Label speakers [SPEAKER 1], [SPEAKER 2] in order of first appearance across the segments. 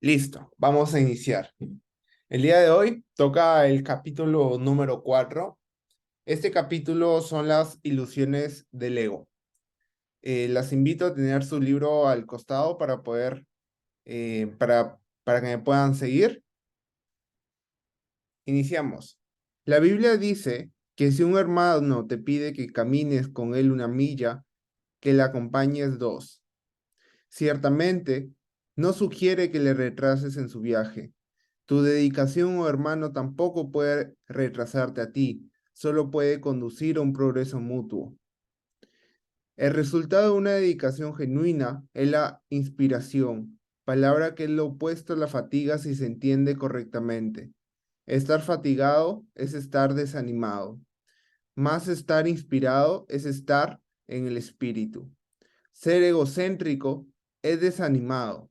[SPEAKER 1] Listo, vamos a iniciar. El día de hoy toca el capítulo número 4. Este capítulo son las ilusiones del ego. Las invito a tener su libro al costado para poder, para que me puedan seguir. Iniciamos. La Biblia dice que si un hermano te pide que camines con él una milla, que le acompañes dos. Ciertamente, no sugiere que le retrases en su viaje. Tu dedicación o hermano tampoco puede retrasarte a ti, solo puede conducir a un progreso mutuo. El resultado de una dedicación genuina es la inspiración, palabra que es lo opuesto a la fatiga si se entiende correctamente. Estar fatigado es estar desanimado. Más estar inspirado es estar en el espíritu. Ser egocéntrico es desanimado.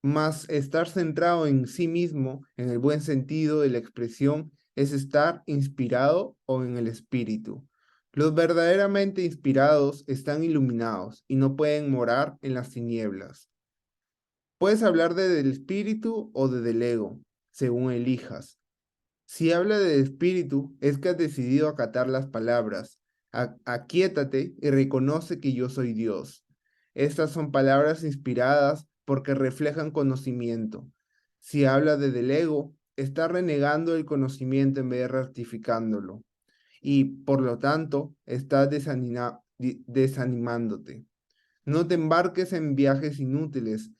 [SPEAKER 1] Más estar centrado en sí mismo, en el buen sentido de la expresión, es estar inspirado o en el espíritu. Los verdaderamente inspirados están iluminados y no pueden morar en las tinieblas. Puedes hablar de del espíritu o de del ego, según elijas. Si habla del espíritu, es que has decidido acatar las palabras. Aquíétate y reconoce que yo soy Dios. Estas son palabras inspiradas porque reflejan conocimiento. Si habla de del ego, está renegando el conocimiento en vez de ratificándolo. Y por lo tanto, está desanimándote. No te embarques en viajes inútiles,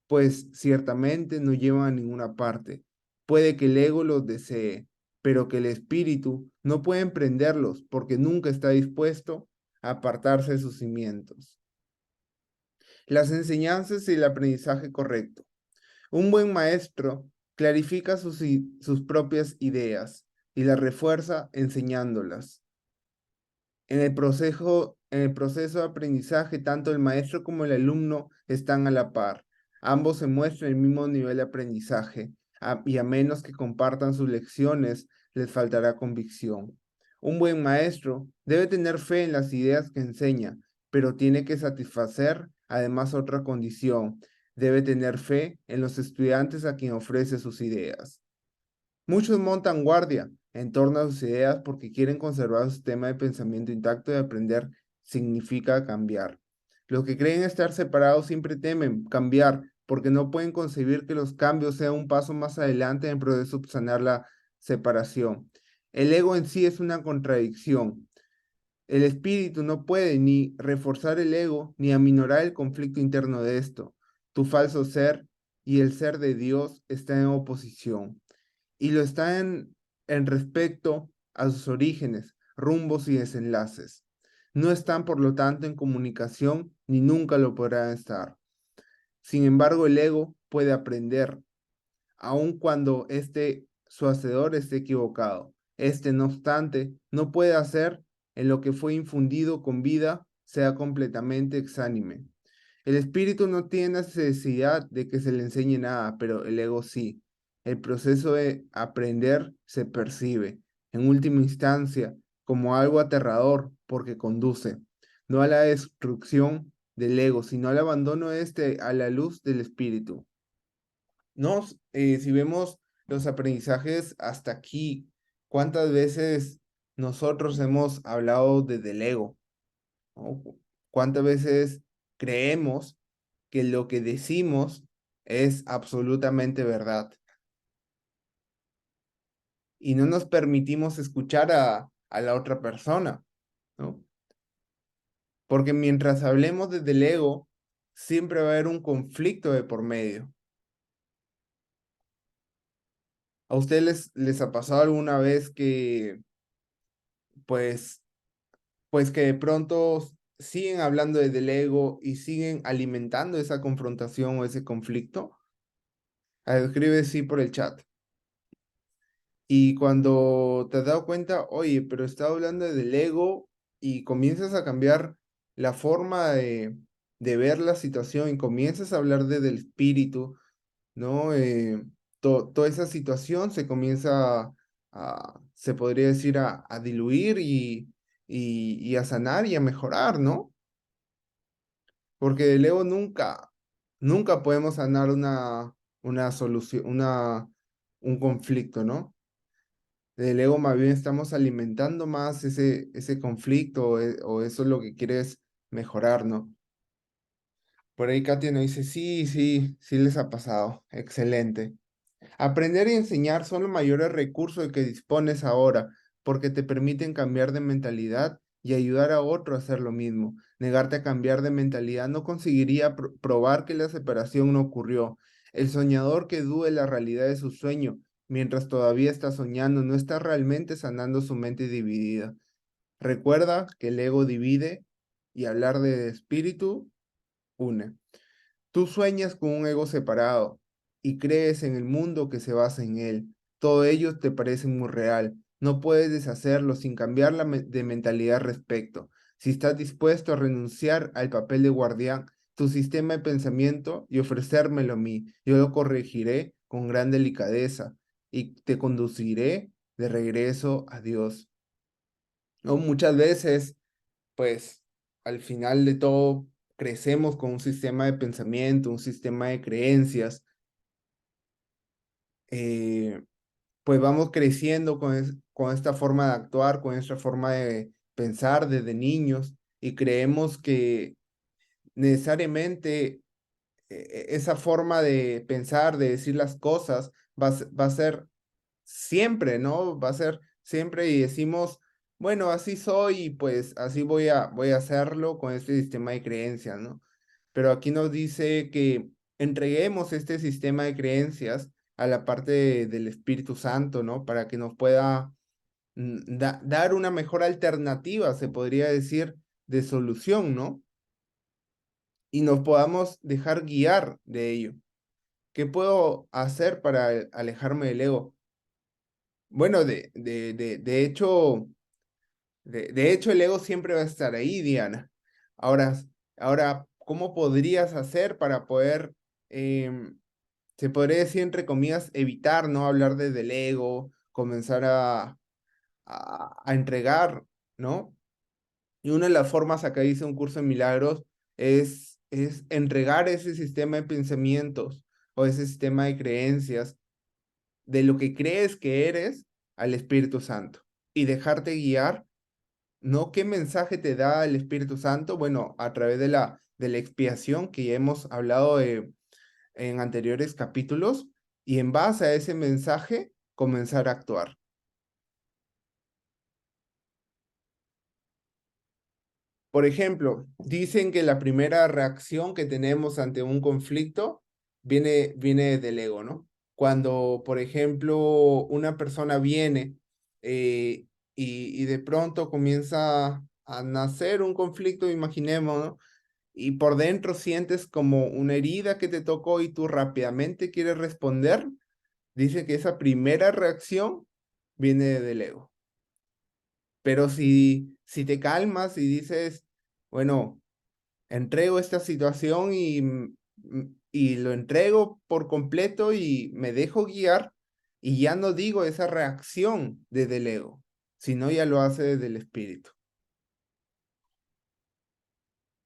[SPEAKER 1] pues ciertamente no llevan a ninguna parte. Puede que el ego los desee, pero que el espíritu no puede emprenderlos porque nunca está dispuesto a apartarse de sus cimientos. Las enseñanzas y el aprendizaje correcto. Un buen maestro clarifica sus propias ideas y las refuerza enseñándolas. En el proceso de aprendizaje, tanto el maestro como el alumno están a la par. Ambos se muestran el mismo nivel de aprendizaje, y a menos que compartan sus lecciones, les faltará convicción. Un buen maestro debe tener fe en las ideas que enseña, pero tiene que satisfacer además otra condición. Debe tener fe en los estudiantes a quien ofrece sus ideas. Muchos montan guardia en torno a sus ideas porque quieren conservar su sistema de pensamiento intacto y aprender significa cambiar. Los que creen estar separados siempre temen cambiar porque no pueden concebir que los cambios sean un paso más adelante en el proceso de subsanar la separación. El ego en sí es una contradicción. El espíritu no puede ni reforzar el ego ni aminorar el conflicto interno de esto. Tu falso ser y el ser de Dios están en oposición y lo están en respecto a sus orígenes, rumbos y desenlaces. No están, por lo tanto, en comunicación ni nunca lo podrán estar. Sin embargo, el ego puede aprender, aun cuando su hacedor esté equivocado. No obstante, no puede hacer en lo que fue infundido con vida sea completamente exánime. El espíritu no tiene necesidad de que se le enseñe nada, pero el ego sí. El proceso de aprender se percibe, en última instancia, como algo aterrador porque conduce, no a la destrucción del ego, sino al abandono a la luz del espíritu. Si vemos los aprendizajes hasta aquí, ¿cuántas veces nosotros hemos hablado del ego? ¿No? ¿Cuántas veces creemos que lo que decimos es absolutamente verdad y no nos permitimos escuchar a la otra persona, ¿no? Porque mientras hablemos desde el ego, siempre va a haber un conflicto de por medio. ¿A ustedes les ha pasado alguna vez que, pues, pues que de pronto siguen hablando desde el ego y siguen alimentando esa confrontación o ese conflicto? Escribe sí por el chat. Y cuando te has dado cuenta, oye, pero está hablando del ego y comienzas a cambiar la forma de ver la situación y comienzas a hablar del espíritu, ¿no? Toda esa situación se comienza se podría decir, a diluir y a sanar y a mejorar, ¿no? Porque el ego nunca, Nunca podemos sanar una solución, un conflicto, ¿no? Del ego más bien estamos alimentando más ese conflicto o eso es lo que quieres mejorar, ¿no? Por ahí Katia nos dice, sí, sí, sí les ha pasado. Excelente. Aprender y enseñar son los mayores recursos de que dispones ahora, porque te permiten cambiar de mentalidad y ayudar a otro a hacer lo mismo. Negarte a cambiar de mentalidad no conseguiría probar que la separación no ocurrió. El soñador que dude la realidad de su sueño mientras todavía está soñando no está realmente sanando su mente dividida. Recuerda que el ego divide y hablar de espíritu une. Tú sueñas con un ego separado y crees en el mundo que se basa en él. Todo ello te parece muy real. No puedes deshacerlo sin cambiar de mentalidad respecto. Si estás dispuesto a renunciar al papel de guardián, tu sistema de pensamiento y ofrecérmelo a mí, yo lo corregiré con gran delicadeza y te conduciré de regreso a Dios. ¿No? Muchas veces pues al final de todo crecemos con un sistema de pensamiento, un sistema de creencias, eh, pues vamos creciendo con esta forma de actuar, con esta forma de pensar desde niños y creemos que necesariamente esa forma de pensar, de decir las cosas, va a ser siempre, ¿no? Va a ser siempre y decimos, bueno, así soy y pues así voy a hacerlo con este sistema de creencias, ¿no? Pero aquí nos dice que entreguemos este sistema de creencias a la parte del Espíritu Santo, ¿no? Para que nos pueda dar una mejor alternativa, se podría decir, de solución, ¿no? Y nos podamos dejar guiar de ello. ¿Qué puedo hacer para alejarme del ego? Bueno, de hecho, de hecho, el ego siempre va a estar ahí, Diana. Ahora, ahora, ¿cómo podrías hacer para poder, se podría decir entre comillas, evitar, ¿no? Hablar desde el ego, comenzar a entregar, ¿no? Y una de las formas, acá dice un curso de milagros, es entregar ese sistema de pensamientos o ese sistema de creencias de lo que crees que eres al Espíritu Santo y dejarte guiar. ¿No? ¿Qué mensaje te da el Espíritu Santo? Bueno, a través de la expiación que ya hemos hablado en anteriores capítulos y en base a ese mensaje comenzar a actuar. Por ejemplo, dicen que la primera reacción que tenemos ante un conflicto viene del ego, ¿no? Cuando, por ejemplo, una persona viene eh, y de pronto comienza a nacer un conflicto, imaginemos, ¿no? Y por dentro sientes como una herida que te tocó y tú rápidamente quieres responder, dice que esa primera reacción viene del ego. Pero si te calmas y dices, bueno, entrego esta situación y lo entrego por completo y me dejo guiar y ya no digo esa reacción desde el ego, sino ya lo hace desde el espíritu.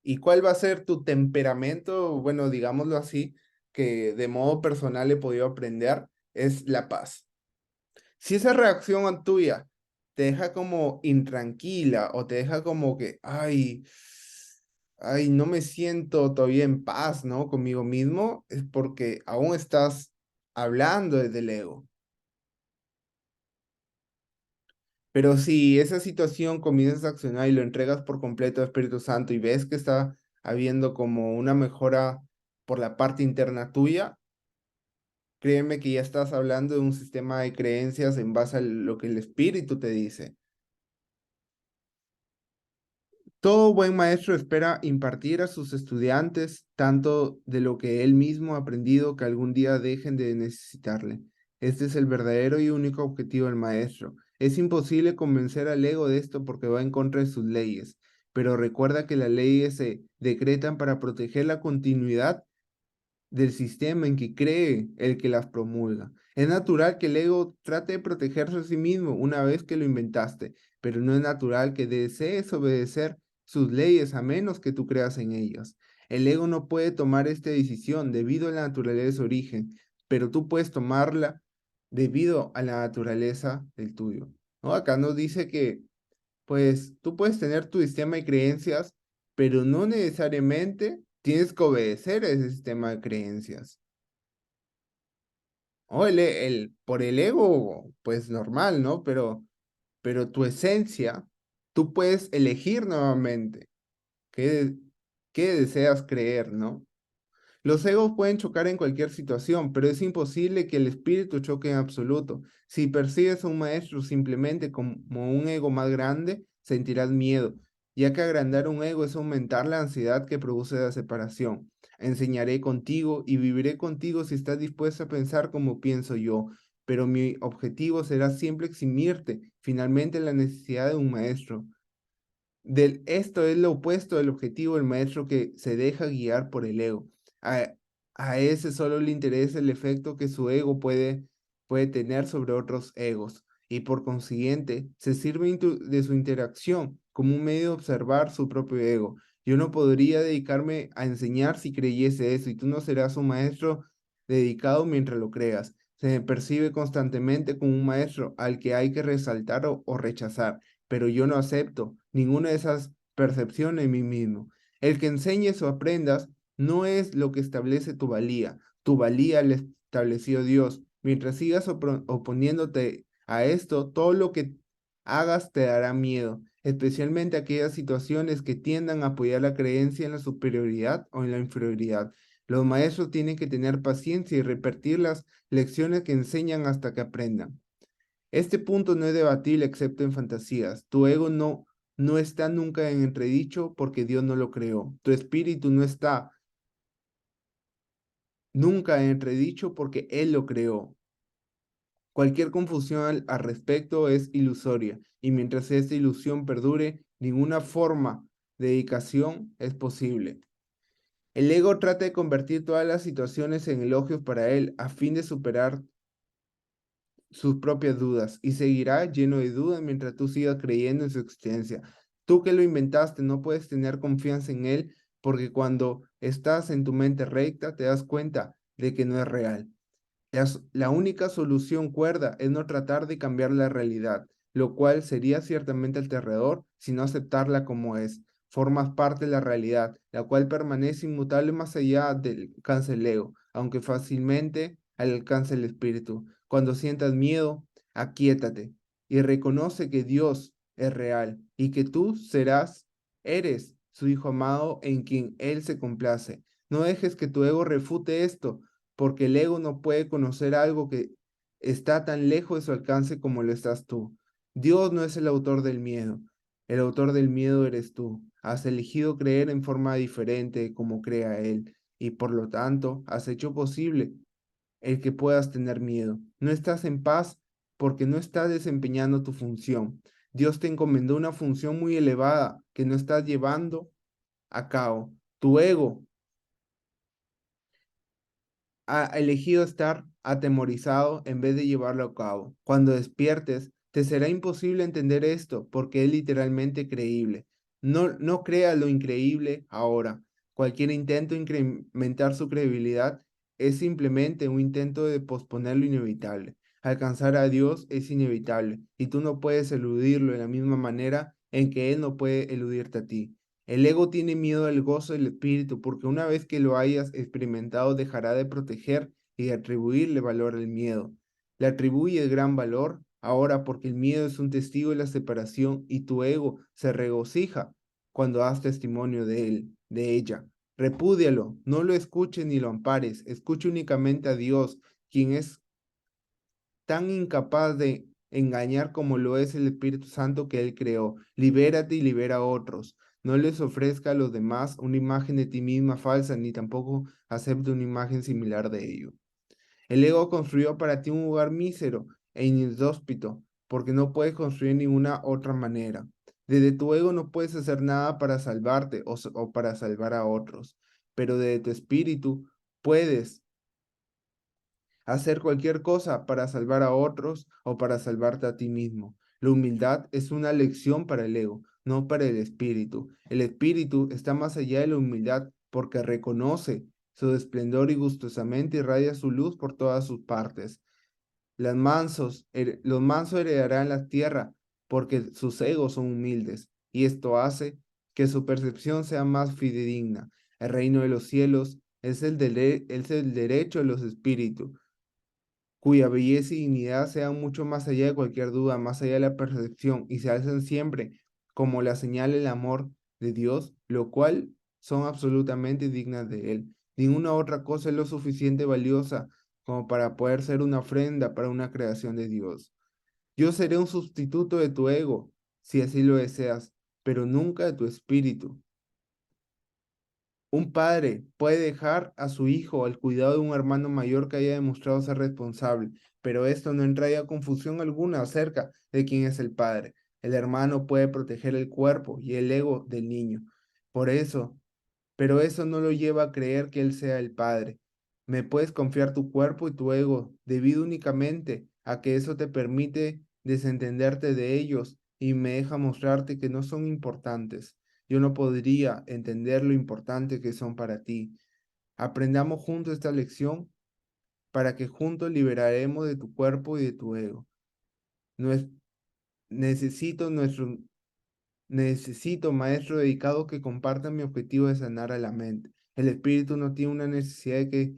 [SPEAKER 1] ¿Y cuál va a ser tu temperamento? Bueno, digámoslo así, que de modo personal he podido aprender, es la paz. Si esa reacción tuya te deja como intranquila o te deja como que, ay, no me siento todavía en paz, ¿no? Conmigo mismo, es porque aún estás hablando desde el ego. Pero si esa situación comienzas a accionar y lo entregas por completo al Espíritu Santo y ves que está habiendo como una mejora por la parte interna tuya, créeme que ya estás hablando de un sistema de creencias en base a lo que el Espíritu te dice. Todo buen maestro espera impartir a sus estudiantes tanto de lo que él mismo ha aprendido que algún día dejen de necesitarle. Este es el verdadero y único objetivo del maestro. Es imposible convencer al ego de esto porque va en contra de sus leyes, pero recuerda que las leyes se decretan para proteger la continuidad del sistema en que cree el que las promulga. Es natural que el ego trate de protegerse a sí mismo una vez que lo inventaste, pero no es natural que desees obedecer sus leyes a menos que tú creas en ellas. El ego no puede tomar esta decisión debido a la naturaleza de su origen, pero tú puedes tomarla debido a la naturaleza del tuyo, ¿no? Acá nos dice que, pues, tú puedes tener tu sistema de creencias, pero no necesariamente tienes que obedecer a ese sistema de creencias. O por el ego, pues normal, ¿no? Pero tu esencia, tú puedes elegir nuevamente qué, qué deseas creer, ¿no? Los egos pueden chocar en cualquier situación, pero es imposible que el espíritu choque en absoluto. Si percibes a un maestro simplemente como un ego más grande, sentirás miedo, ya que agrandar un ego es aumentar la ansiedad que produce la separación. Enseñaré contigo y viviré contigo si estás dispuesto a pensar como pienso yo, pero mi objetivo será siempre eximirte finalmente la necesidad de un maestro. Esto es lo opuesto del objetivo del maestro que se deja guiar por el ego. A, a ese solo le interesa el efecto que su ego puede tener sobre otros egos y por consiguiente se sirve de su interacción como un medio de observar su propio ego. Yo no podría dedicarme a enseñar si creyese eso y tú no serás un maestro dedicado mientras lo creas. Se me percibe constantemente como un maestro al que hay que resaltar o rechazar, pero yo no acepto ninguna de esas percepciones en mí mismo. El que enseñes o aprendas no es lo que establece tu valía la estableció Dios. Mientras sigas oponiéndote a esto, todo lo que hagas te dará miedo, especialmente aquellas situaciones que tiendan a apoyar la creencia en la superioridad o en la inferioridad. Los maestros tienen que tener paciencia y repetir las lecciones que enseñan hasta que aprendan. Este punto no es debatible excepto en fantasías. Tu ego no está nunca en entredicho porque Dios no lo creó. Tu espíritu no está nunca en entredicho porque Él lo creó. Cualquier confusión al respecto es ilusoria y mientras esta ilusión perdure, ninguna forma de dedicación es posible. El ego trata de convertir todas las situaciones en elogios para él a fin de superar sus propias dudas y seguirá lleno de dudas mientras tú sigas creyendo en su existencia. Tú que lo inventaste no puedes tener confianza en él porque cuando estás en tu mente recta te das cuenta de que no es real. La única solución cuerda es no tratar de cambiar la realidad, lo cual sería ciertamente aterrador si no aceptarla como es. Formas parte de la realidad, la cual permanece inmutable más allá del alcance del ego, aunque fácilmente al alcance del espíritu. Cuando sientas miedo, aquíétate y reconoce que Dios es real y que eres su hijo amado en quien Él se complace. No dejes que tu ego refute esto porque el ego no puede conocer algo que está tan lejos de su alcance como lo estás tú. Dios no es el autor del miedo, el autor del miedo eres tú. Has elegido creer en forma diferente como crea Él y por lo tanto has hecho posible el que puedas tener miedo. No estás en paz porque no estás desempeñando tu función. Dios te encomendó una función muy elevada que no estás llevando a cabo. Tu ego ha elegido estar atemorizado en vez de llevarlo a cabo. Cuando despiertes, te será imposible entender esto porque es literalmente creíble. No creas lo increíble ahora. Cualquier intento de incrementar su credibilidad es simplemente un intento de posponer lo inevitable. Alcanzar a Dios es inevitable y tú no puedes eludirlo de la misma manera en que Él no puede eludirte a ti. El ego tiene miedo al gozo del espíritu porque una vez que lo hayas experimentado dejará de proteger y de atribuirle valor al miedo. Le atribuye gran valor ahora porque el miedo es un testigo de la separación y tu ego se regocija cuando das testimonio de él, de ella. Repúdialo, no lo escuches ni lo ampares, escucha únicamente a Dios, quien es tan incapaz de engañar como lo es el Espíritu Santo que Él creó. Libérate y libera a otros. No les ofrezca a los demás una imagen de ti misma falsa, ni tampoco acepte una imagen similar de ello. El ego construyó para ti un lugar mísero e inhóspito, porque no puedes construir de ninguna otra manera. Desde tu ego no puedes hacer nada para salvarte o para salvar a otros, pero desde tu espíritu puedes hacer cualquier cosa para salvar a otros o para salvarte a ti mismo. La humildad es una lección para el ego. no para el espíritu. El espíritu está más allá de la humildad porque reconoce su esplendor y gustosamente irradia su luz por todas sus partes. Los mansos heredarán la tierra porque sus egos son humildes, y esto hace que su percepción sea más fidedigna. El reino de los cielos es el derecho de los espíritus, cuya belleza y dignidad sean mucho más allá de cualquier duda, más allá de la percepción, y se alzan siempre como la señal del amor de Dios, lo cual son absolutamente dignas de Él. Ninguna otra cosa es lo suficiente valiosa como para poder ser una ofrenda para una creación de Dios. Yo seré un sustituto de tu ego, si así lo deseas, pero nunca de tu espíritu. Un padre puede dejar a su hijo al cuidado de un hermano mayor que haya demostrado ser responsable, pero esto no entraña confusión alguna acerca de quién es el padre. El hermano puede proteger el cuerpo y el ego del niño. Por eso, pero eso no lo lleva a creer que él sea el padre. Me puedes confiar tu cuerpo y tu ego, debido únicamente a que eso te permite desentenderte de ellos y me deja mostrarte que no son importantes. Yo no podría entender lo importante que son para ti. Aprendamos juntos esta lección para que juntos liberaremos de tu cuerpo y de tu ego. Nues- necesito nuestro, necesito maestro dedicado que comparta mi objetivo de sanar a la mente. El espíritu no tiene una necesidad de que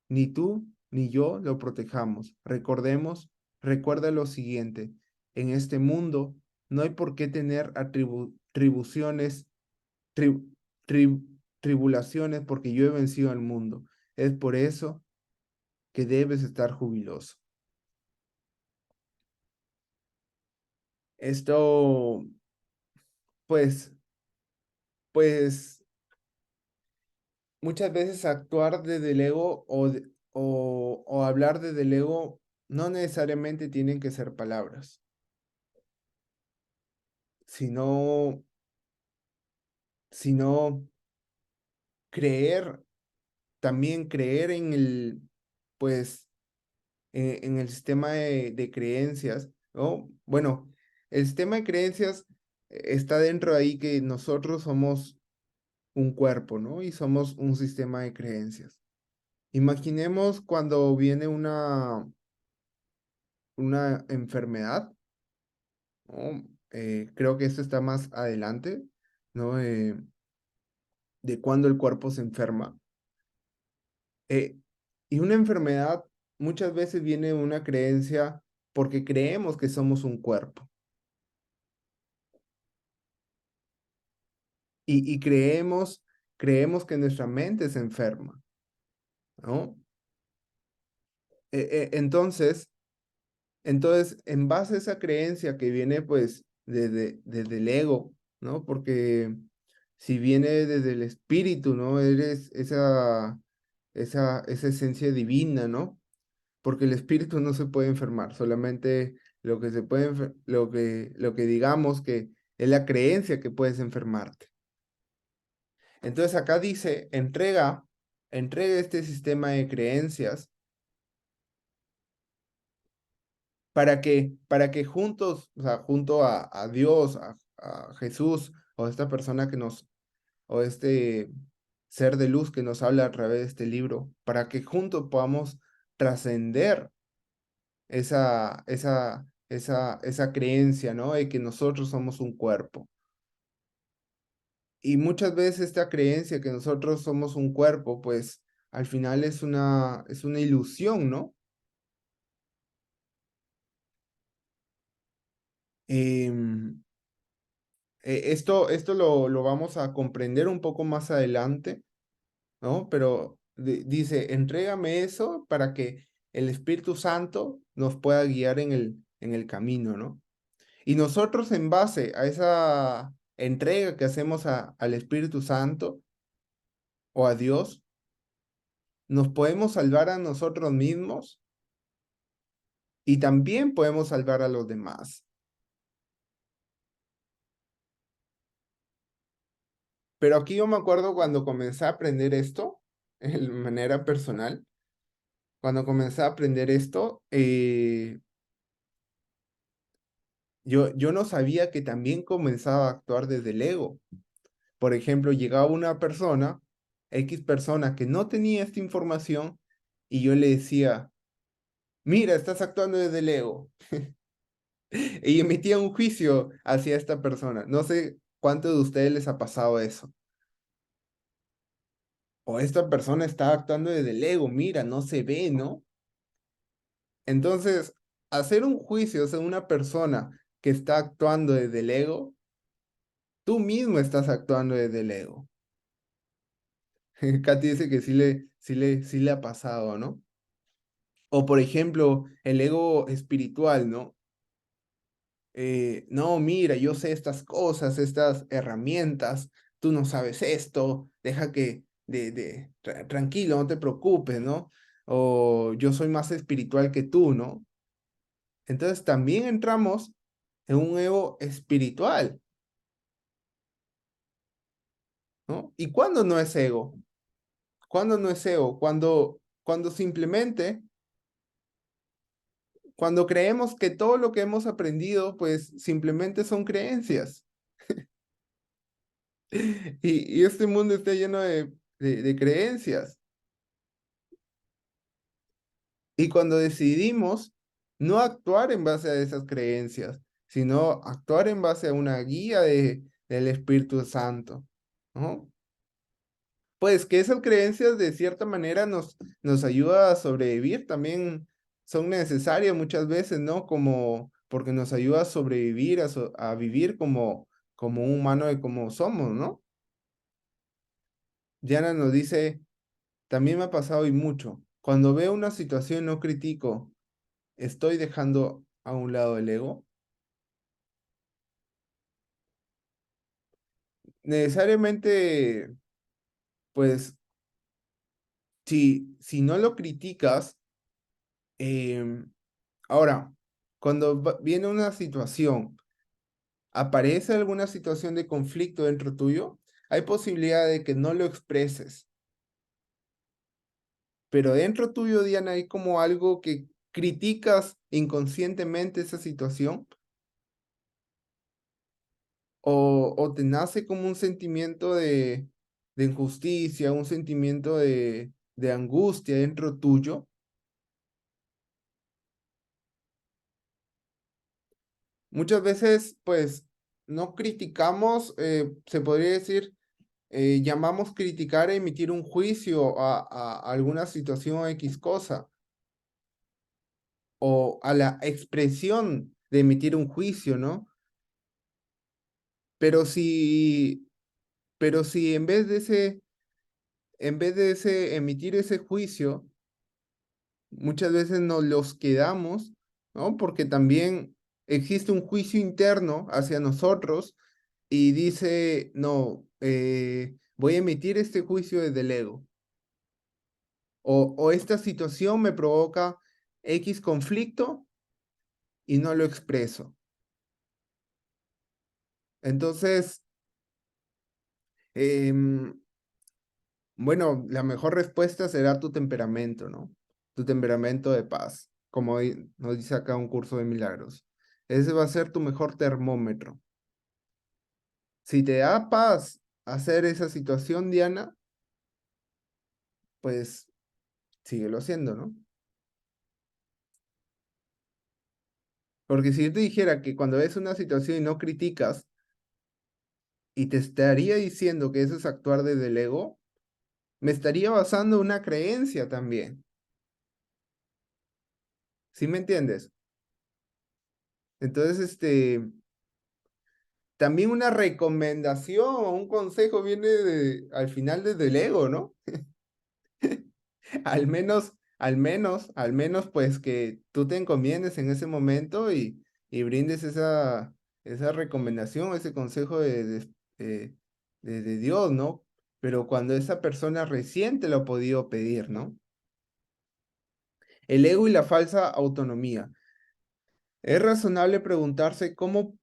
[SPEAKER 1] ni tú ni yo lo protejamos. Recuerda lo siguiente, en este mundo no hay por qué tener atribuciones tri- tri- tribulaciones porque yo he vencido al mundo. Es por eso que debes estar jubiloso. Esto, pues, pues, muchas veces actuar desde el ego o hablar desde el ego no necesariamente tienen que ser palabras, sino, sino creer, también creer en pues, en el sistema de creencias, ¿no? Bueno, el sistema de creencias está dentro de ahí que nosotros somos un cuerpo, ¿no? Y somos un sistema de creencias. Imaginemos cuando viene una enfermedad, ¿no? Creo que esto está más adelante, ¿no? De cuando el cuerpo se enferma. Eh, y una enfermedad muchas veces viene de una creencia porque creemos que somos un cuerpo y creemos que nuestra mente se enferma, ¿no? Entonces, en base a esa creencia que viene pues desde el ego, ¿no? Porque si viene desde el espíritu, ¿no? Eres esa esencia divina, ¿no? Porque el espíritu no se puede enfermar, solamente lo que se puede, lo que digamos que es la creencia que puedes enfermarte. Entonces acá dice, entrega este sistema de creencias para que juntos, o sea, junto a Dios, a Jesús, o esta persona o este ser de luz que nos habla a través de este libro, para que juntos podamos trascender esa creencia, ¿no? De que nosotros somos un cuerpo. Y muchas veces esta creencia que nosotros somos un cuerpo, pues al final es una ilusión, ¿no? Em, esto lo vamos a comprender un poco más adelante, ¿no? Pero dice, entrégame eso para que el Espíritu Santo nos pueda guiar en el camino, ¿no? Y nosotros en base a esa entrega que hacemos al Espíritu Santo o a Dios, nos podemos salvar a nosotros mismos y también podemos salvar a los demás. Pero aquí yo me acuerdo cuando comencé a aprender esto, de manera personal, cuando comencé a aprender esto, yo no sabía que también comenzaba a actuar desde el ego. Por ejemplo, llegaba una persona, X persona, que no tenía esta información y yo le decía, mira, estás actuando desde el ego. Y emitía un juicio hacia esta persona. No sé cuántos de ustedes les ha pasado eso. O esta persona está actuando desde el ego, mira, no se ve, ¿no? Entonces, hacer un juicio hacia una persona que está actuando desde el ego, tú mismo estás actuando desde el ego. Katy dice que sí le ha pasado, ¿no? O por ejemplo, el ego espiritual, ¿no? No, mira, yo sé estas cosas, estas herramientas, tú no sabes esto, deja que, tranquilo, no te preocupes, ¿no? O yo soy más espiritual que tú, ¿no? Entonces también entramos en un ego espiritual, ¿no? ¿Y cuándo no es ego? ¿Cuándo no es ego? Cuando simplemente, cuando creemos que todo lo que hemos aprendido, pues simplemente son creencias. Y este mundo está lleno de creencias. Y cuando decidimos no actuar en base a esas creencias, sino actuar en base a una guía del Espíritu Santo, ¿no? Pues que esas creencias de cierta manera nos ayuda a sobrevivir, también son necesarias muchas veces, ¿no? Como porque nos ayuda a sobrevivir, a vivir como un humano de como somos, ¿no? Diana nos dice, también me ha pasado y mucho, cuando veo una situación no critico, estoy dejando a un lado el ego. Necesariamente, pues, si no lo criticas, em, ahora, cuando viene una situación, aparece alguna situación de conflicto dentro tuyo, hay posibilidad de que no lo expreses, pero dentro tuyo, Diana, hay como algo que criticas inconscientemente esa situación o te nace como un sentimiento de injusticia, un sentimiento de angustia dentro tuyo. Muchas veces, pues, no criticamos, se podría decir, llamamos criticar a emitir un juicio a alguna situación o X cosa, o a la expresión de emitir un juicio, ¿no? Pero si, pero si en vez de ese, emitir ese juicio, muchas veces nos los quedamos, ¿no? Porque también existe un juicio interno hacia nosotros y dice, no, voy a emitir este juicio desde el ego. O esta situación me provoca X conflicto y no lo expreso. Entonces, em, bueno, la mejor respuesta será tu temperamento, ¿no? Tu temperamento de paz, como nos dice acá un curso de milagros. Ese va a ser tu mejor termómetro. Si te da paz hacer esa situación, Diana, pues síguelo haciendo, ¿no? Porque si yo te dijera que cuando ves una situación y no criticas y te estaría diciendo que eso es actuar desde el ego, me estaría basando en una creencia también. ¿Sí me entiendes? Entonces, también una recomendación o un consejo viene al final desde el ego, ¿no? Al menos, pues que tú te encomiendes en ese momento y brindes esa recomendación, ese consejo de Dios, ¿no? Pero cuando esa persona recién te lo ha podido pedir, ¿no? El ego y la falsa autonomía. Es razonable preguntarse cómo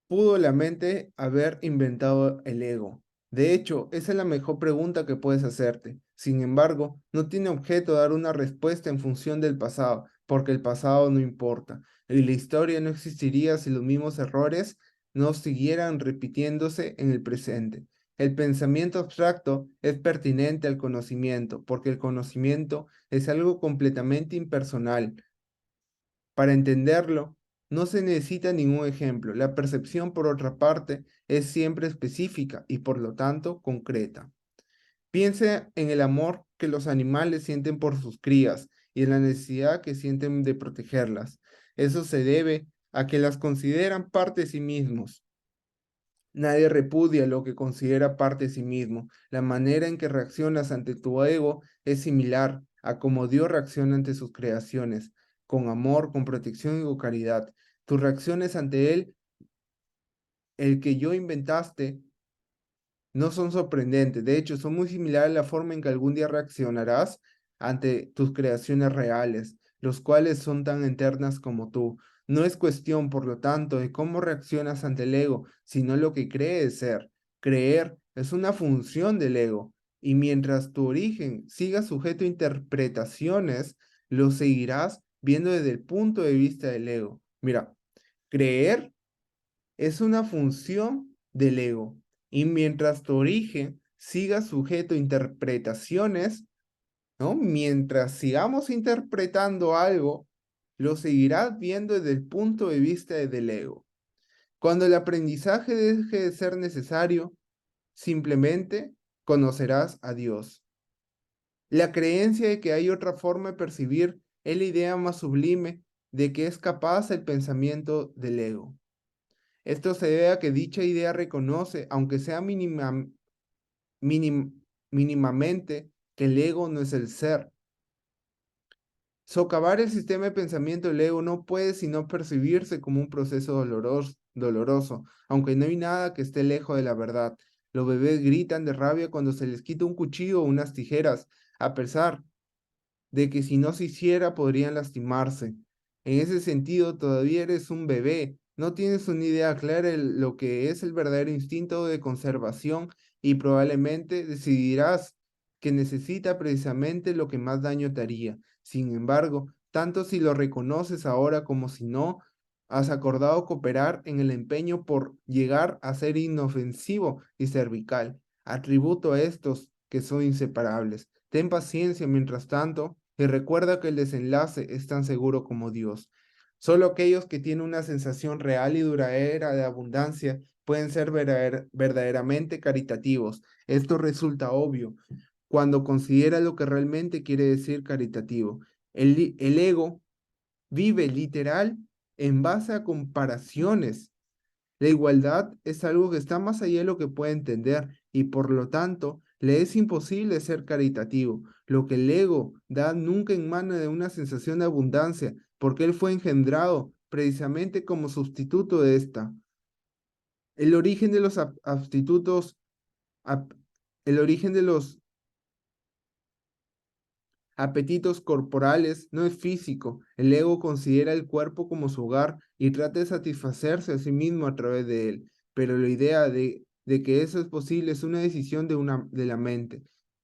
[SPEAKER 1] pudo la mente haber inventado el ego. De hecho, esa es la mejor pregunta que puedes hacerte. Sin embargo, no tiene objeto dar una respuesta en función del pasado, porque el pasado no importa, y la historia no existiría si los mismos errores no siguieran repitiéndose en el presente. El pensamiento abstracto es pertinente al conocimiento, porque el conocimiento es algo completamente impersonal. Para entenderlo, no se necesita ningún ejemplo. La percepción, por otra parte, es siempre específica y por lo tanto concreta. Piense en el amor que los animales sienten por sus crías y en la necesidad que sienten de protegerlas. Eso se debe a que las consideran parte de sí mismos. Nadie repudia lo que considera parte de sí mismo. La manera en que reaccionas ante tu ego es similar a cómo Dios reacciona ante sus creaciones, con amor, con protección y con caridad. Tus reacciones ante él, el que yo inventaste, no son sorprendentes. De hecho, son muy similares a la forma en que algún día reaccionarás ante tus creaciones reales, los cuales son tan eternas como tú. No es cuestión, por lo tanto, de cómo reaccionas ante el ego, sino lo que crees ser. Creer es una función del ego, y mientras tu origen siga sujeto a interpretaciones, lo seguirás viendo desde el punto de vista del ego. Mira, creer es una función del ego. Y mientras tu origen siga sujeto a interpretaciones, ¿no? Mientras sigamos interpretando algo, lo seguirás viendo desde el punto de vista del ego. Cuando el aprendizaje deje de ser necesario, simplemente conocerás a Dios. La creencia de que hay otra forma de percibir es la idea más sublime de que es capaz el pensamiento del ego. Esto se debe a que dicha idea reconoce, aunque sea minim- mínimamente, que el ego no es el ser. Socavar el sistema de pensamiento del ego no puede sino percibirse como un proceso doloroso, aunque no hay nada que esté lejos de la verdad. Los bebés gritan de rabia cuando se les quita un cuchillo o unas tijeras, a pesar de que si no se hiciera podrían lastimarse. En ese sentido, todavía eres un bebé, no tienes una idea clara de lo que es el verdadero instinto de conservación y probablemente decidirás que necesita precisamente lo que más daño te haría. Sin embargo, tanto si lo reconoces ahora como si no, has acordado cooperar en el empeño por llegar a ser inofensivo y cervical, atributo a estos que son inseparables. Ten paciencia mientras tanto y recuerda que el desenlace es tan seguro como Dios. Solo aquellos que tienen una sensación real y duradera de abundancia pueden ser verdaderamente caritativos. Esto resulta obvio cuando considera lo que realmente quiere decir caritativo. El ego vive literal en base a comparaciones. La igualdad es algo que está más allá de lo que puede entender y por lo tanto le es imposible ser caritativo. Lo que el ego da nunca en mano de una sensación de abundancia, porque él fue engendrado precisamente como sustituto de esta. El origen de los abstitutos, ap- el origen de los apetitos corporales no es físico. El ego considera el cuerpo como su hogar y trata de satisfacerse a sí mismo a través de él. Pero la idea de que eso es posible es una decisión de la mente,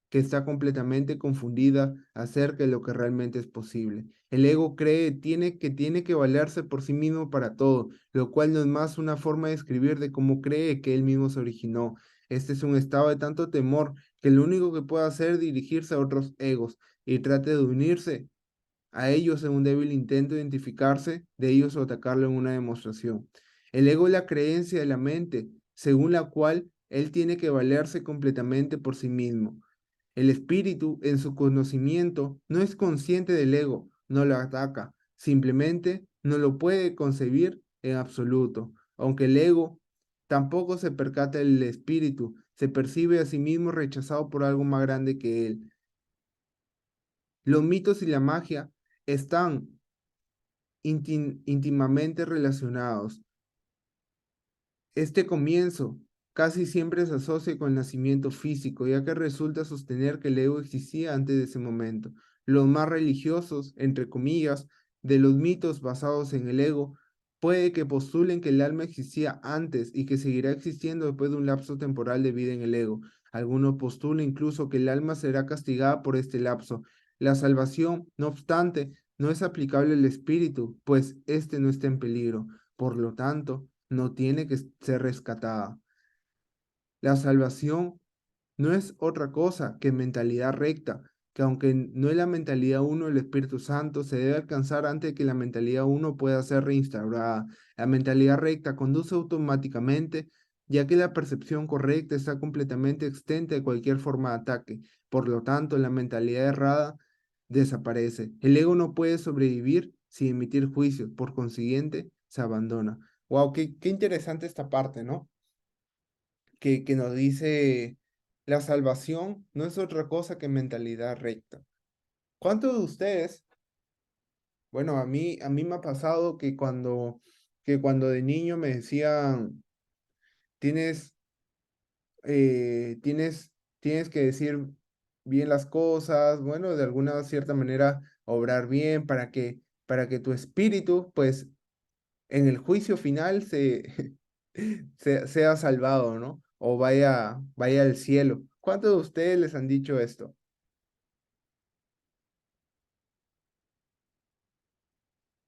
[SPEAKER 1] que está completamente confundida acerca de lo que realmente es posible. El ego cree tiene que valerse por sí mismo para todo, lo cual no es más una forma de escribir de cómo cree que él mismo se originó. Este es un estado de tanto temor que lo único que puede hacer es dirigirse a otros egos y trate de unirse a ellos en un débil intento de identificarse de ellos o atacarlo en una demostración. El ego es la creencia de la mente, según la cual él tiene que valerse completamente por sí mismo. El espíritu, en su conocimiento, no es consciente del ego, no lo ataca, simplemente no lo puede concebir en absoluto. Aunque el ego tampoco se percata del espíritu, se percibe a sí mismo rechazado por algo más grande que él. Los mitos y la magia están íntimamente relacionados. Este comienzo casi siempre se asocia con el nacimiento físico, ya que resulta sostener que el ego existía antes de ese momento. Los más religiosos, entre comillas, de los mitos basados en el ego, puede que postulen que el alma existía antes y que seguirá existiendo después de un lapso temporal de vida en el ego. Algunos postulan incluso que el alma será castigada por este lapso. La salvación, no obstante, no es aplicable al espíritu, pues éste no está en peligro, por lo tanto, no tiene que ser rescatada. La salvación no es otra cosa que mentalidad recta, que aunque no es la mentalidad uno del Espíritu Santo, se debe alcanzar antes de que la mentalidad uno pueda ser reinstaurada. La mentalidad recta conduce automáticamente, ya que la percepción correcta está completamente exenta de cualquier forma de ataque. Por lo tanto, la mentalidad errada desaparece. El ego no puede sobrevivir sin emitir juicios, por consiguiente, se abandona. Wow, qué interesante esta parte, ¿no? Que nos dice la salvación no es otra cosa que mentalidad recta. ¿Cuántos de ustedes, bueno, a mí me ha pasado que cuando de niño me decían, tienes, tienes, tienes que decir bien las cosas, bueno, de alguna cierta manera obrar bien para que tu espíritu, pues, en el juicio final sea salvado, ¿no? O vaya al cielo. ¿Cuántos de ustedes les han dicho esto?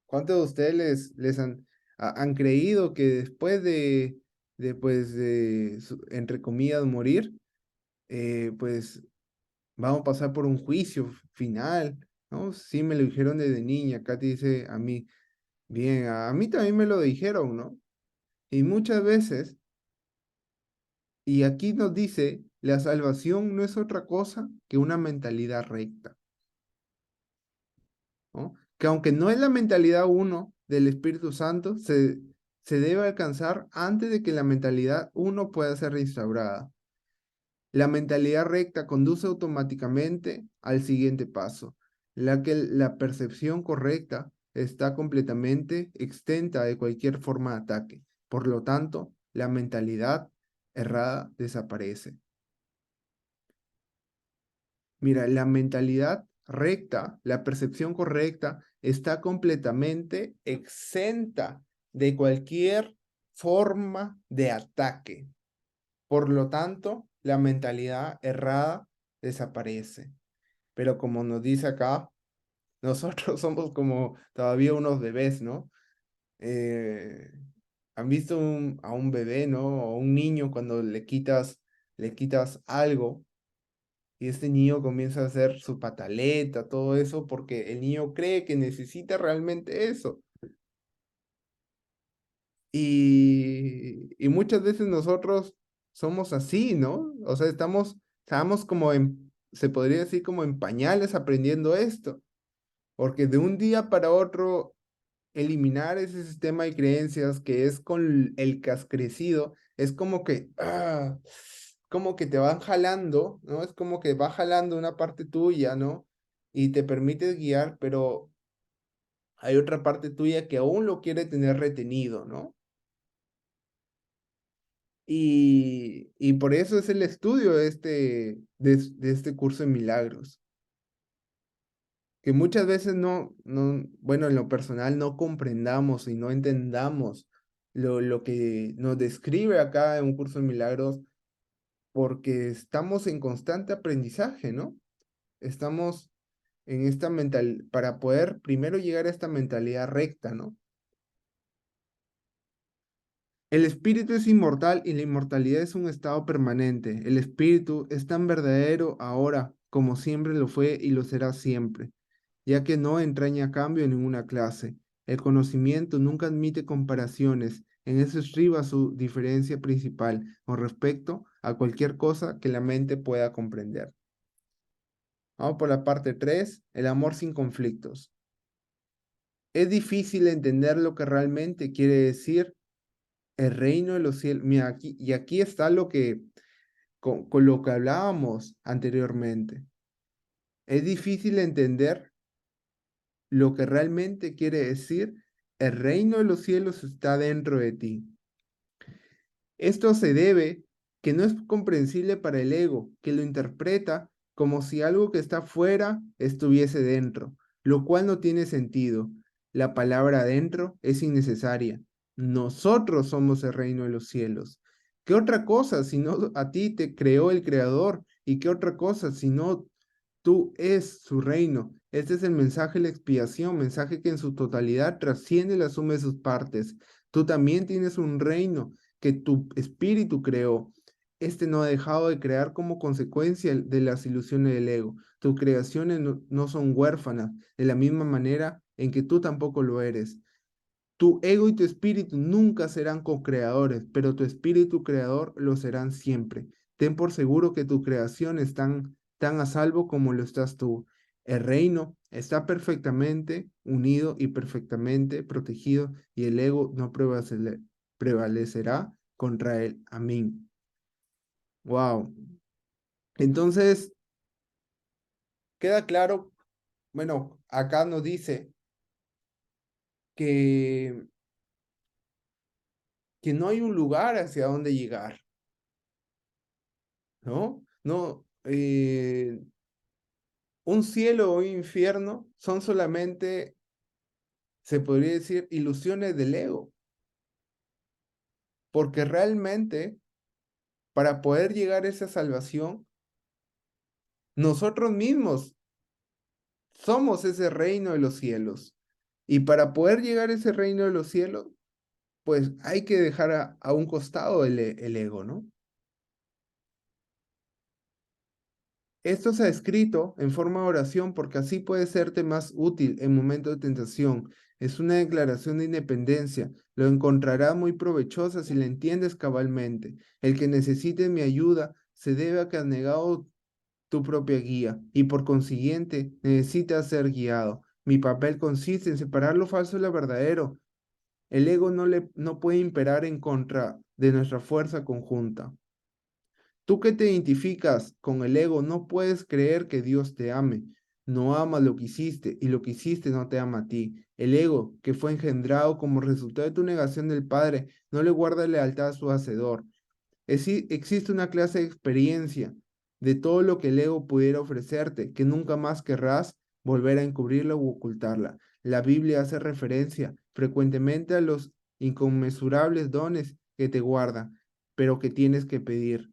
[SPEAKER 1] ¿Cuántos de ustedes les han creído que después pues, entre comillas, morir, pues vamos a pasar por un juicio final, ¿no? Sí, me lo dijeron desde niña. Katy dice a mí, bien, a mí también me lo dijeron, ¿no? Y muchas veces, y aquí nos dice, la salvación no es otra cosa que una mentalidad recta, ¿no? Que aunque no es la mentalidad uno del Espíritu Santo, se debe alcanzar antes de que la mentalidad uno pueda ser restaurada. La mentalidad recta conduce automáticamente al siguiente paso, la que la percepción correcta está completamente exenta de cualquier forma de ataque. Por lo tanto, la mentalidad errada desaparece. Mira, la mentalidad recta, la percepción correcta, está completamente exenta de cualquier forma de ataque. Por lo tanto, la mentalidad errada desaparece. Pero como nos dice acá, nosotros somos como todavía unos bebés, ¿no? Eh, ¿Han visto a un bebé, ¿no? O un niño cuando le quitas algo? Y este niño comienza a hacer su pataleta, todo eso, porque el niño cree que necesita realmente eso. Y muchas veces nosotros somos así, ¿no? O sea, estamos como se podría decir como en pañales aprendiendo esto, porque de un día para otro eliminar ese sistema de creencias que es con el que has crecido, es como que te van jalando, ¿no? Es como que va jalando una parte tuya, ¿no? Y te permites guiar, pero hay otra parte tuya que aún lo quiere tener retenido, ¿no? Y por eso es el estudio de este curso de milagros, que muchas veces bueno, en lo personal no comprendamos y no entendamos lo que nos describe acá en un curso de milagros, porque estamos en constante aprendizaje, ¿no? Estamos en para poder primero llegar a esta mentalidad recta, ¿no? El espíritu es inmortal y la inmortalidad es un estado permanente. El espíritu es tan verdadero ahora como siempre lo fue y lo será siempre, ya que no entraña cambio en ninguna clase. El conocimiento nunca admite comparaciones. En eso estriba su diferencia principal con respecto a cualquier cosa que la mente pueda comprender. Vamos por la parte 3: el amor sin conflictos. Es difícil entender lo que realmente quiere decir el reino de los cielos. Mira, aquí está con lo que hablábamos anteriormente. Es difícil entender lo que realmente quiere decir el reino de los cielos está dentro de ti. Esto se debe que no es comprensible para el ego, que lo interpreta como si algo que está fuera estuviese dentro, lo cual no tiene sentido. La palabra dentro es innecesaria. Nosotros somos el reino de los cielos. ¿Qué otra cosa si no a ti te creó el Creador? ¿Y qué otra cosa si no Tú es su reino. Este es el mensaje de la expiación, mensaje que en su totalidad trasciende la suma de sus partes. Tú también tienes un reino que tu espíritu creó. Este no ha dejado de crear como consecuencia de las ilusiones del ego. Tus creaciones no son huérfanas, de la misma manera en que tú tampoco lo eres. Tu ego y tu espíritu nunca serán co-creadores, pero tu espíritu creador lo serán siempre. Ten por seguro que tus creaciones están tan a salvo como lo estás tú. El reino está perfectamente unido y perfectamente protegido y el ego no prevalecerá contra él. Amén. Wow. Entonces, queda claro, bueno, acá nos dice que, que no hay un lugar hacia donde llegar. ¿No? No, un cielo o un infierno son solamente, se podría decir, ilusiones del ego, porque realmente para poder llegar a esa salvación, nosotros mismos somos ese reino de los cielos. Y para poder llegar a ese reino de los cielos, pues hay que dejar a un costado el ego, ¿no? Esto se ha escrito en forma de oración porque así puede serte más útil en momentos de tentación. Es una declaración de independencia. Lo encontrarás muy provechosa si la entiendes cabalmente. El que necesite mi ayuda se debe a que has negado tu propia guía y por consiguiente necesitas ser guiado. Mi papel consiste en separar lo falso de lo verdadero. El ego no puede imperar en contra de nuestra fuerza conjunta. Tú que te identificas con el ego, no puedes creer que Dios te ame. No amas lo que hiciste y lo que hiciste no te ama a ti. El ego, que fue engendrado como resultado de tu negación del Padre, no le guarda lealtad a su hacedor. Existe una clase de experiencia de todo lo que el ego pudiera ofrecerte, que nunca más querrás volver a encubrirla u ocultarla. La Biblia hace referencia frecuentemente a los inconmensurables dones que te guardan, pero que tienes que pedir.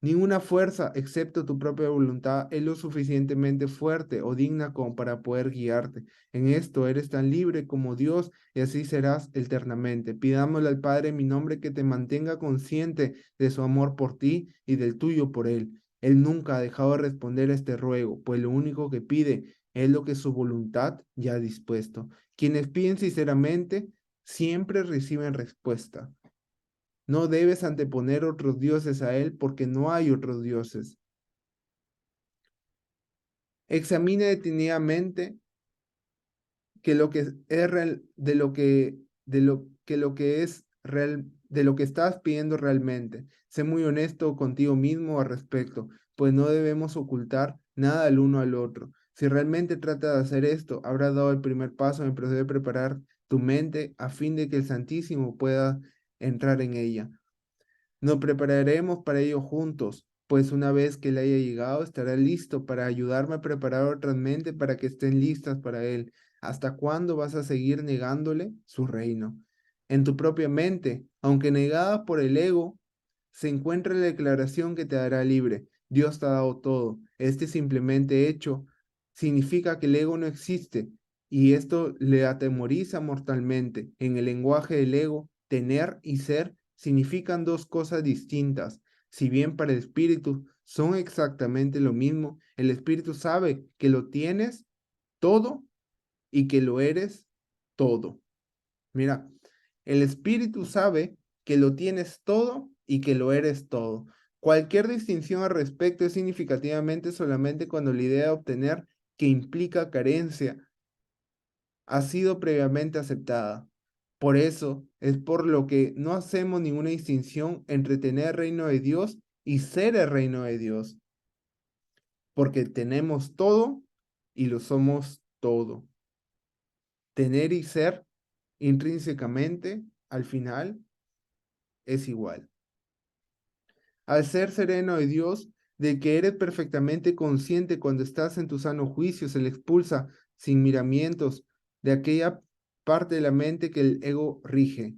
[SPEAKER 1] Ninguna fuerza, excepto tu propia voluntad, es lo suficientemente fuerte o digna como para poder guiarte. En esto eres tan libre como Dios y así serás eternamente. Pidámosle al Padre en mi nombre que te mantenga consciente de su amor por ti y del tuyo por Él. Él nunca ha dejado de responder a este ruego, pues lo único que pide es lo que su voluntad ya ha dispuesto. Quienes piden sinceramente siempre reciben respuesta. No debes anteponer otros dioses a él porque no hay otros dioses. Examina detenidamente que lo que es real, de lo que es real, de lo que estás pidiendo realmente. Sé muy honesto contigo mismo al respecto, pues no debemos ocultar nada al uno al otro. Si realmente trata de hacer esto, habrás dado el primer paso en el proceso de preparar tu mente a fin de que el Santísimo pueda entrar en ella. Nos prepararemos para ello juntos, pues una vez que él haya llegado, estará listo para ayudarme a preparar otras mentes para que estén listas para él. ¿Hasta cuándo vas a seguir negándole su reino? En tu propia mente, aunque negada por el ego, se encuentra la declaración que te hará libre. Dios te ha dado todo. Este simplemente hecho significa que el ego no existe y esto le atemoriza mortalmente. En el lenguaje del ego, tener y ser significan dos cosas distintas. Si bien para el espíritu son exactamente lo mismo, el espíritu sabe que lo tienes todo y que lo eres todo. Mira, el espíritu sabe que lo tienes todo y que lo eres todo. Cualquier distinción al respecto es significativamente solamente cuando la idea de obtener que implica carencia ha sido previamente aceptada. Por eso es por lo que no hacemos ninguna distinción entre tener el reino de Dios y ser el reino de Dios, porque tenemos todo y lo somos todo. Tener y ser intrínsecamente, al final, es igual. Al ser sereno de Dios, de que eres perfectamente consciente cuando estás en tu sano juicio, se le expulsa sin miramientos de aquella parte de la mente que el ego rige.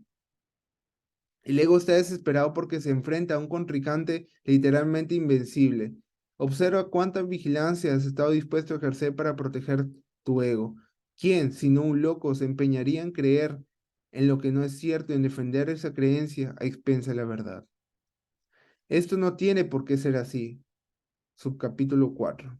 [SPEAKER 1] El ego está desesperado porque se enfrenta a un contrincante literalmente invencible. Observa cuánta vigilancia has estado dispuesto a ejercer para proteger tu ego. ¿Quién, sino un loco, se empeñaría en creer en lo que no es cierto, en defender esa creencia a expensa de la verdad? Esto no tiene por qué ser así. Subcapítulo 4.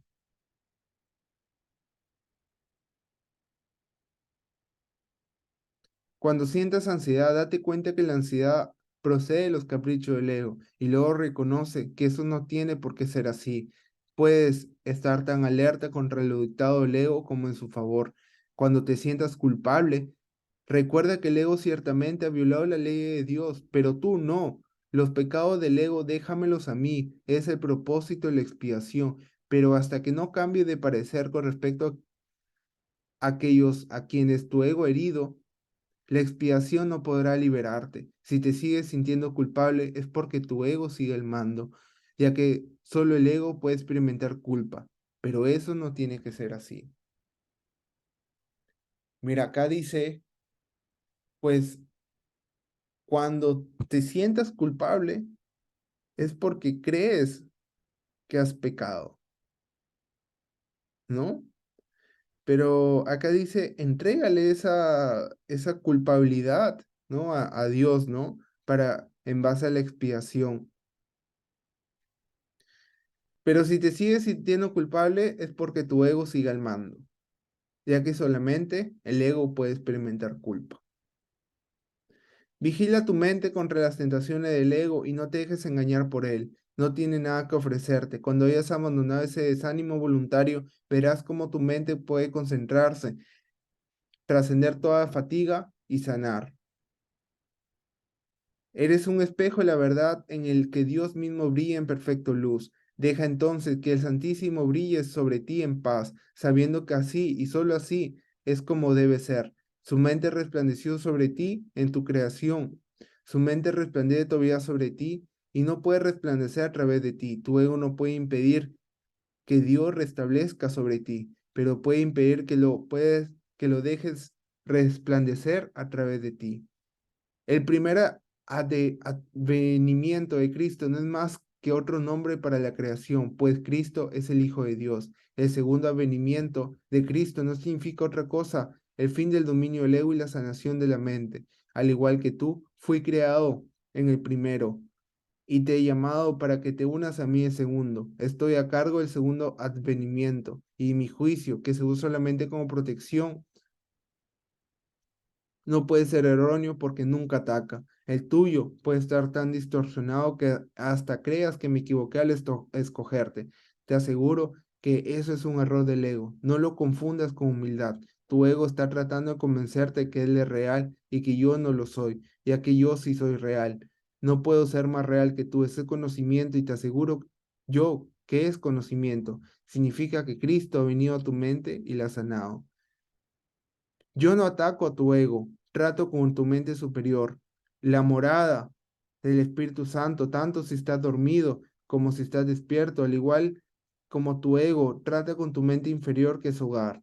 [SPEAKER 1] Cuando sientas ansiedad, date cuenta que la ansiedad procede de los caprichos del ego y luego reconoce que eso no tiene por qué ser así. Puedes estar tan alerta contra lo dictado del ego como en su favor. Cuando te sientas culpable, recuerda que el ego ciertamente ha violado la ley de Dios, pero tú no. Los pecados del ego déjamelos a mí, es el propósito de la expiación, pero hasta que no cambie de parecer con respecto a aquellos a quienes tu ego herido, la expiación no podrá liberarte. Si te sigues sintiendo culpable es porque tu ego sigue el mando, ya que solo el ego puede experimentar culpa, pero eso no tiene que ser así. Mira, acá dice, pues cuando te sientas culpable es porque crees que has pecado, ¿no? Pero acá dice, entrégale esa culpabilidad, ¿no? A Dios, ¿no? Para, en base a la expiación. Pero si te sigues sintiendo culpable es porque tu ego sigue al mando, ya que solamente el ego puede experimentar culpa. Vigila tu mente contra las tentaciones del ego y no te dejes engañar por él. No tiene nada que ofrecerte. Cuando hayas abandonado ese desánimo voluntario, verás cómo tu mente puede concentrarse, trascender toda fatiga y sanar. Eres un espejo de la verdad en el que Dios mismo brilla en perfecta luz. Deja entonces que el Santísimo brille sobre ti en paz, sabiendo que así y sólo así es como debe ser. Su mente resplandeció sobre ti en tu creación. Su mente resplandece todavía sobre ti y no puede resplandecer a través de ti. Tu ego no puede impedir que Dios restablezca sobre ti, pero puede impedir que lo dejes resplandecer a través de ti. El primer advenimiento de Cristo no es más que otro nombre para la creación, pues Cristo es el Hijo de Dios. El segundo advenimiento de Cristo no significa otra cosa, el fin del dominio del ego y la sanación de la mente. Al igual que tú, fui creado en el primero y te he llamado para que te unas a mí el segundo. Estoy a cargo del segundo advenimiento y mi juicio, que se usa solamente como protección, no puede ser erróneo porque nunca ataca. El tuyo puede estar tan distorsionado que hasta creas que me equivoqué al escogerte. Te aseguro que eso es un error del ego. No lo confundas con humildad. Tu ego está tratando de convencerte que él es real y que yo no lo soy, ya que yo sí soy real. No puedo ser más real que tú. Ese conocimiento y te aseguro yo que es conocimiento. Significa que Cristo ha venido a tu mente y la ha sanado. Yo no ataco a tu ego, trato con tu mente superior, la morada del Espíritu Santo, tanto si estás dormido como si estás despierto, al igual como tu ego, trata con tu mente inferior que es hogar.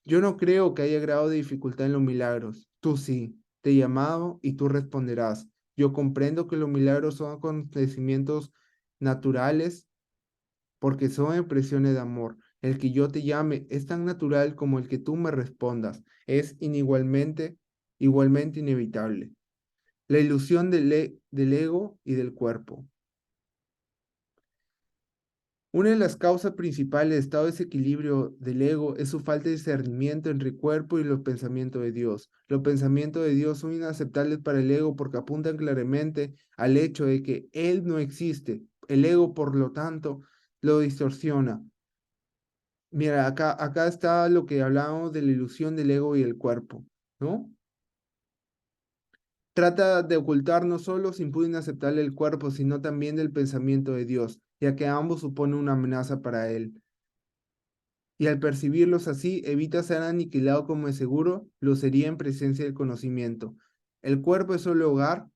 [SPEAKER 1] Yo no creo que haya grado de dificultad en los milagros. Tú sí, te he llamado y tú responderás. Yo comprendo que los milagros son acontecimientos naturales porque son expresiones de amor. El que yo te llame es tan natural como el que tú me respondas. Es igualmente inevitable. La ilusión del ego y del cuerpo. Una de las causas principales del estado de desequilibrio del ego es su falta de discernimiento entre el cuerpo y los pensamientos de Dios. Los pensamientos de Dios son inaceptables para el ego porque apuntan claramente al hecho de que Él no existe. El ego, por lo tanto, lo distorsiona. Mira, acá está lo que hablábamos de la ilusión del ego y el cuerpo, ¿no? Trata de ocultar no solo sin pudo inaceptarle el cuerpo, sino también del pensamiento de Dios, ya que ambos suponen una amenaza para él. Y al percibirlos así, evita ser aniquilado como de seguro lo sería en presencia del conocimiento. El cuerpo es solo hogar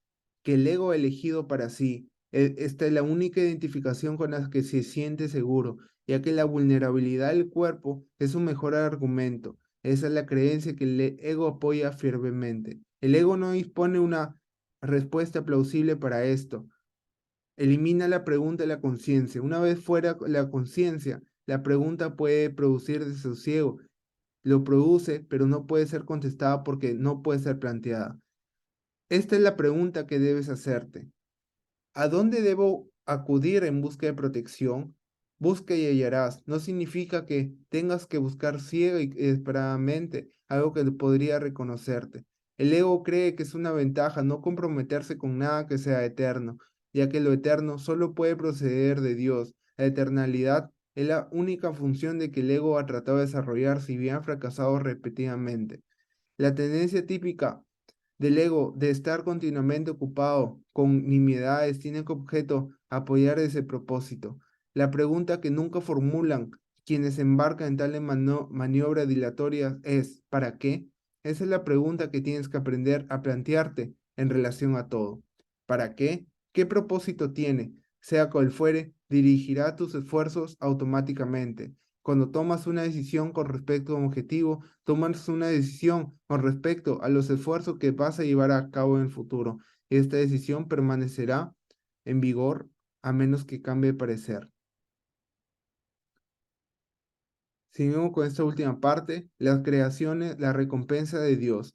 [SPEAKER 1] que el ego ha elegido para sí. Esta es la única identificación con la que se siente seguro, ya que la vulnerabilidad del cuerpo es un mejor argumento. Esa es la creencia que el ego apoya firmemente. El ego no dispone una respuesta plausible para esto, Elimina la pregunta de la conciencia. Una vez fuera la conciencia, la pregunta puede producir desasosiego. Lo produce, pero no puede ser contestada porque no puede ser planteada. Esta es la pregunta que debes hacerte. ¿A dónde debo acudir en busca de protección? Busca y hallarás. No significa que tengas que buscar ciega y desesperadamente algo que podría reconocerte. El ego cree que es una ventaja no comprometerse con nada que sea eterno, ya que lo eterno solo puede proceder de Dios. La eternalidad es la única función de que el ego ha tratado de desarrollar, si bien ha fracasado repetidamente. La tendencia típica del ego de estar continuamente ocupado con nimiedades tiene como objeto apoyar ese propósito. La pregunta que nunca formulan quienes embarcan en tales maniobras dilatorias es ¿para qué? Esa es la pregunta que tienes que aprender a plantearte en relación a todo. ¿Para qué? ¿Qué propósito tiene? Sea cual fuere, dirigirá tus esfuerzos automáticamente. Cuando tomas una decisión con respecto a un objetivo, tomas una decisión con respecto a los esfuerzos que vas a llevar a cabo en el futuro. Esta decisión permanecerá en vigor a menos que cambie de parecer. Seguimos con esta última parte, las creaciones, la recompensa de Dios.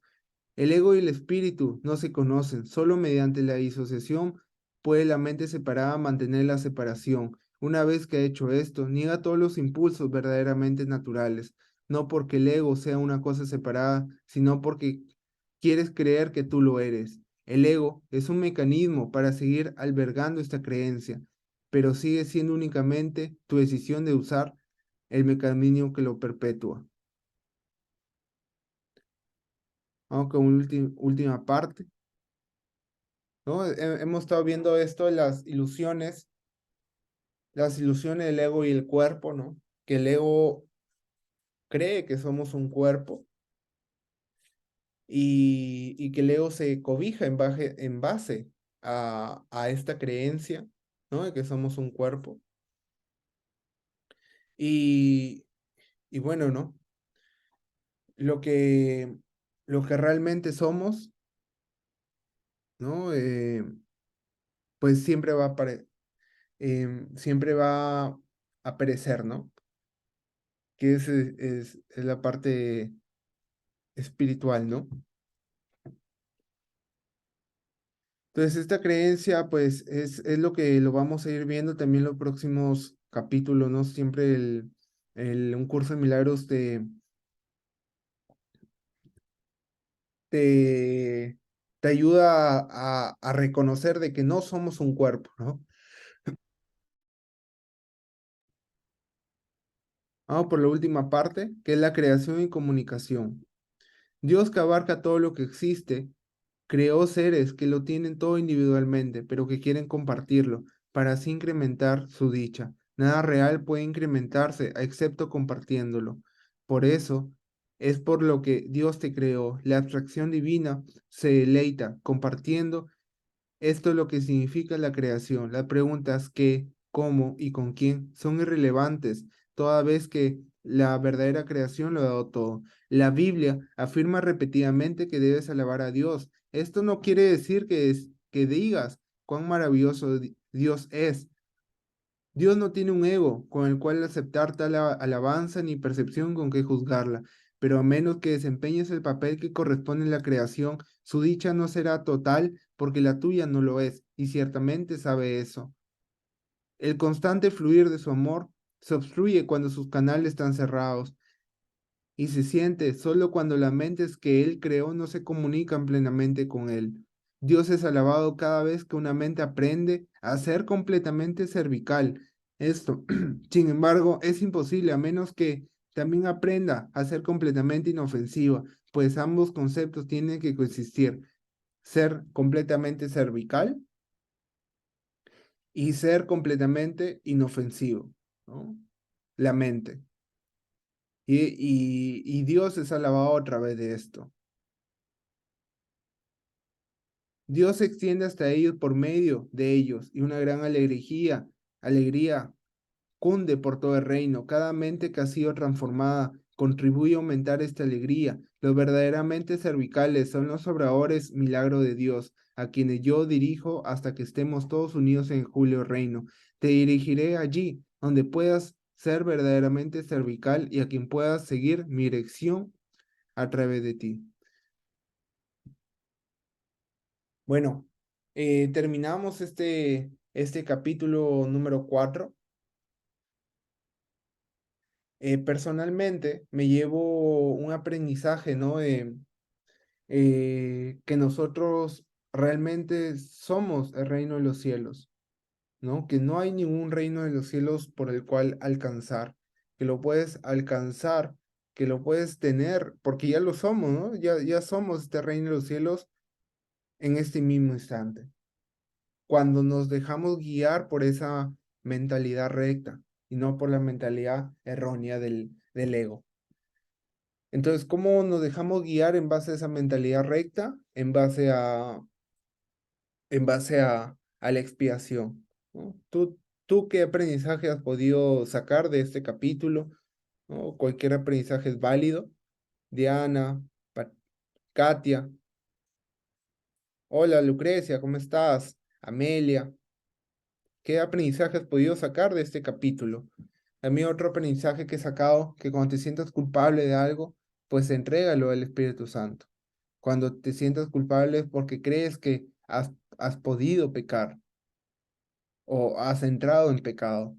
[SPEAKER 1] El ego y el espíritu no se conocen, solo mediante la disociación puede la mente separada mantener la separación. Una vez que ha hecho esto, niega todos los impulsos verdaderamente naturales, no porque el ego sea una cosa separada, sino porque quieres creer que tú lo eres. El ego es un mecanismo para seguir albergando esta creencia, pero sigue siendo únicamente tu decisión de usar el mecanismo que lo perpetúa. Vamos con una última parte. ¿No? Hemos estado viendo esto de las ilusiones del ego y el cuerpo, ¿no? Que el ego cree que somos un cuerpo y que el ego se cobija en base a esta creencia, ¿no? De que somos un cuerpo. Y, y bueno, ¿no? Lo que, lo que realmente somos, ¿no? Pues siempre va a perecer, ¿no? Que es la parte espiritual, ¿no? Entonces, esta creencia, pues, es lo que lo vamos a ir viendo también en los próximos capítulos, ¿no? Siempre un curso de milagros te, te ayuda a reconocer de que no somos un cuerpo, ¿no? Vamos por la última parte, que es la creación y comunicación. Dios que abarca todo lo que existe, creó seres que lo tienen todo individualmente, pero que quieren compartirlo para así incrementar su dicha. Nada real puede incrementarse excepto compartiéndolo. Por eso es por lo que Dios te creó. La abstracción divina se deleita compartiendo. Esto es lo que significa la creación. Las preguntas qué, cómo y con quién son irrelevantes, toda vez que la verdadera creación lo ha dado todo. La Biblia afirma repetidamente que debes alabar a Dios. Esto no quiere decir que digas cuán maravilloso Dios es. Dios no tiene un ego con el cual aceptar tal alabanza ni percepción con que juzgarla, pero a menos que desempeñes el papel que corresponde en la creación, su dicha no será total porque la tuya no lo es, y ciertamente sabe eso. El constante fluir de su amor se obstruye cuando sus canales están cerrados y se siente solo cuando las mentes que Él creó no se comunican plenamente con Él. Dios es alabado cada vez que una mente aprende a ser completamente cervical. Esto, sin embargo, es imposible a menos que también aprenda a ser completamente inofensiva, pues ambos conceptos tienen que coexistir, ser completamente cervical y ser completamente inofensivo, ¿no? La mente. Y Dios es alabado a través de esto. Dios se extiende hasta ellos por medio de ellos y una gran alegría cunde por todo el reino. Cada mente que ha sido transformada contribuye a aumentar esta alegría. Los verdaderamente cervicales son los obradores milagro de Dios, a quienes yo dirijo hasta que estemos todos unidos en Julio Reino. Te dirigiré allí, donde puedas ser verdaderamente cervical y a quien puedas seguir mi dirección a través de ti. Bueno, terminamos este capítulo número 4. Personalmente me llevo un aprendizaje, ¿no? Que nosotros realmente somos el reino de los cielos, ¿no? Que no hay ningún reino de los cielos por el cual alcanzar, que lo puedes alcanzar, que lo puedes tener, porque ya lo somos, ¿no? Ya somos este reino de los cielos en este mismo instante, cuando nos dejamos guiar por esa mentalidad recta y no por la mentalidad errónea del ego. Entonces, ¿cómo nos dejamos guiar en base a esa mentalidad recta? En base a la expiación, ¿no? ¿Tú qué aprendizaje has podido sacar de este capítulo? ¿No? Cualquier aprendizaje es válido. Diana, Katia, hola Lucrecia, ¿cómo estás? Amelia, ¿qué aprendizaje has podido sacar de este capítulo? A mí otro aprendizaje que he sacado, que cuando te sientas culpable de algo, pues entrégalo al Espíritu Santo. Cuando te sientas culpable es porque crees que has podido pecar o has entrado en pecado.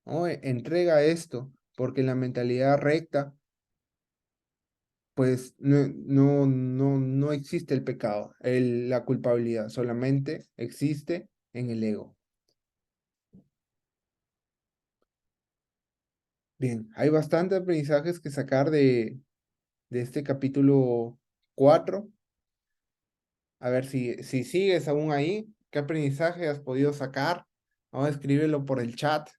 [SPEAKER 1] ¿No? Entrega esto, porque en la mentalidad recta, pues no existe el pecado, la culpabilidad, solamente existe en el ego. Bien, hay bastantes aprendizajes que sacar de este capítulo 4. A ver si sigues aún ahí. ¿Qué aprendizaje has podido sacar? Vamos a escribirlo por el chat.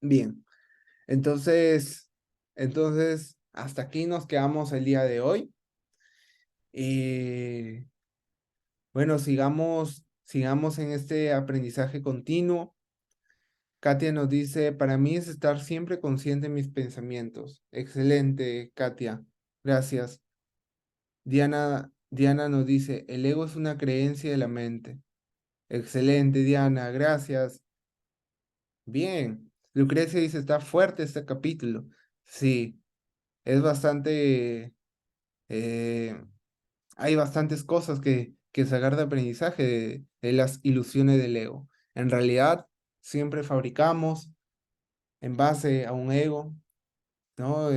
[SPEAKER 1] Bien, entonces, hasta aquí nos quedamos el día de hoy. Y bueno, sigamos en este aprendizaje continuo. Katia nos dice, para mí es estar siempre consciente de mis pensamientos. Excelente, Katia. Gracias. Diana nos dice, el ego es una creencia de la mente. Excelente, Diana. Gracias. Bien. Lucrecia dice, está fuerte este capítulo. Sí, es bastante... eh, hay bastantes cosas que sacar de aprendizaje de las ilusiones del ego. En realidad, siempre fabricamos en base a un ego, ¿no?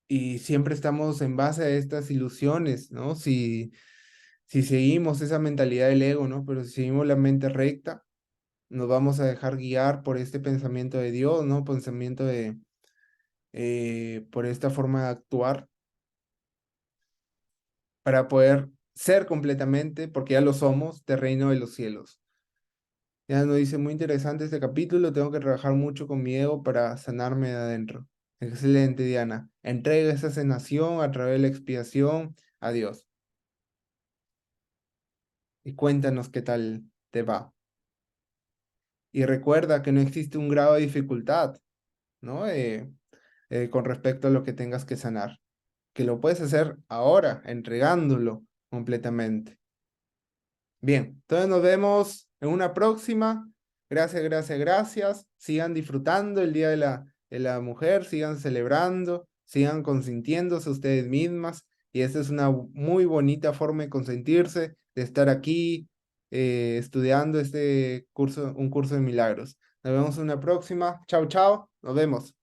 [SPEAKER 1] Y siempre estamos en base a estas ilusiones, ¿no? Si seguimos esa mentalidad del ego, ¿no? Pero si seguimos la mente recta, nos vamos a dejar guiar por este pensamiento de Dios, ¿no? Pensamiento por esta forma de actuar para poder ser completamente, porque ya lo somos, del reino de los cielos. Ya nos dice, muy interesante este capítulo, tengo que trabajar mucho con mi ego para sanarme de adentro. Excelente, Diana. Entrega esa sanación a través de la expiación a Dios. Y cuéntanos qué tal te va. Y recuerda que no existe un grado de dificultad, ¿no? Con respecto a lo que tengas que sanar. Que lo puedes hacer ahora, entregándolo completamente. Bien, entonces nos vemos en una próxima. Gracias, gracias, gracias. Sigan disfrutando el Día de la Mujer, sigan celebrando, sigan consintiéndose ustedes mismas. Y esta es una muy bonita forma de consentirse, de estar aquí estudiando un curso de milagros. Nos vemos en una próxima. Chao, chao. Nos vemos.